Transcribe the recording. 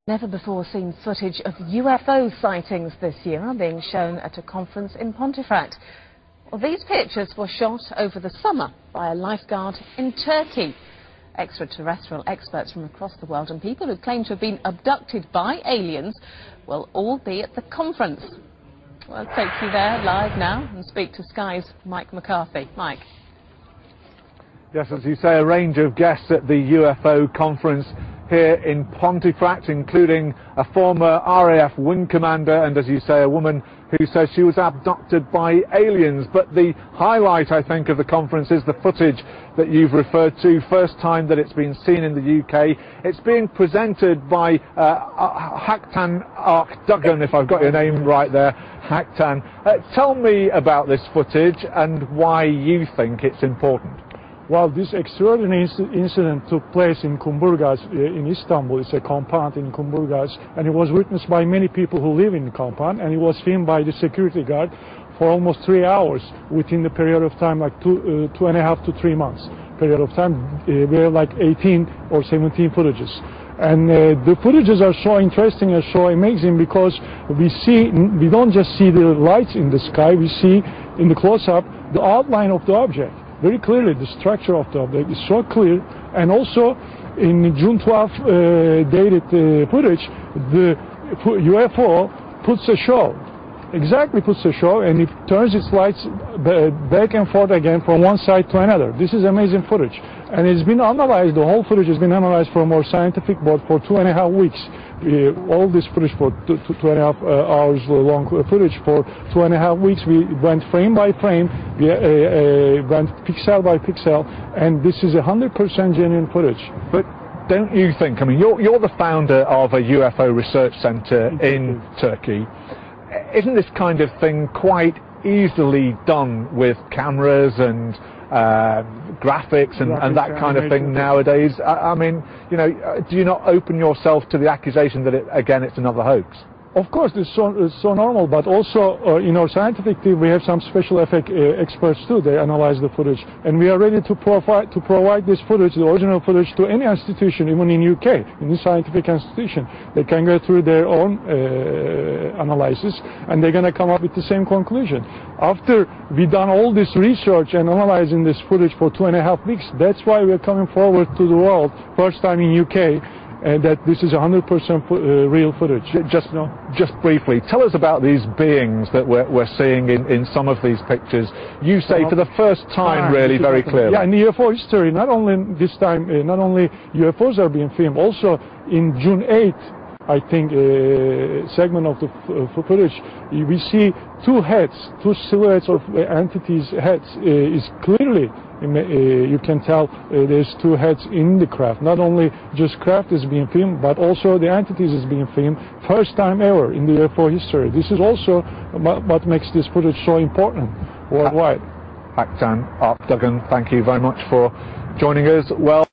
Never before seen footage of UFO sightings this year are being shown at a conference in Pontefract. Well, these pictures were shot over the summer by a lifeguard in Turkey. Extraterrestrial experts from across the world and people who claim to have been abducted by aliens will all be at the conference. Well, I'll take you there live now and speak to Sky's Mike McCarthy. Mike. Yes, as you say, a range of guests at the UFO conference here in Pontefract, including a former RAF wing commander and, as you say, a woman who says she was abducted by aliens. But the highlight, I think, of the conference is the footage that you've referred to. First time that it's been seen in the UK. It's being presented by Haktan Arkdogan, if I've got your name right there. Haktan, tell me about this footage and why you think it's important. Well, this extraordinary incident took place in Kumburgaz in Istanbul. It's a compound in Kumburgaz, and it was witnessed by many people who live in the compound, and it was filmed by the security guard for almost 3 hours within the period of time, like 2.5 to 3 months period of time. We have like 18 or 17 footages. And the footages are so interesting and so amazing because we don't just see the lights in the sky, we see in the close-up the outline of the object. Very clearly, the structure of the object is so clear, and also in June 12 dated footage, the UFO puts a show, exactly puts a show, and it turns its lights back and forth again from one side to another. This is amazing footage, and it's been analyzed, the whole footage has been analyzed from our scientific board for 2.5 weeks. All this footage for 2.5 hours long footage for 2.5 weeks. We went frame by frame, we went pixel by pixel, and this is 100% genuine footage. But don't you think, I mean, you're the founder of a UFO research center in Turkey. Isn't this kind of thing quite easily done with cameras and graphics and that kind of thing nowadays? I mean, you know, do you not open yourself to the accusation that, it's another hoax? Of course, it's so normal, but also in our scientific team we have some special effect experts too. They analyze the footage, and we are ready to provide this footage, the original footage, to any institution, even in UK, in the scientific institution. They can go through their own analysis, and they're going to come up with the same conclusion. After we've done all this research and analyzing this footage for 2.5 weeks, that's why we're coming forward to the world, first time in UK, and that this is 100% real footage. Just briefly, tell us about these beings that we're seeing in some of these pictures. You say for the first time, really, very clearly. Yeah, in the UFO history, not only this time, not only UFOs are being filmed, also in June 8th, I think, segment of the footage, we see two heads, two silhouettes of entities' heads. Is clearly, you can tell there's two heads in the craft. Not only just craft is being filmed, but also the entities is being filmed. First time ever in the UFO history. This is also what makes this footage so important worldwide. Haktan Arkdogan, thank you very much for joining us. Well.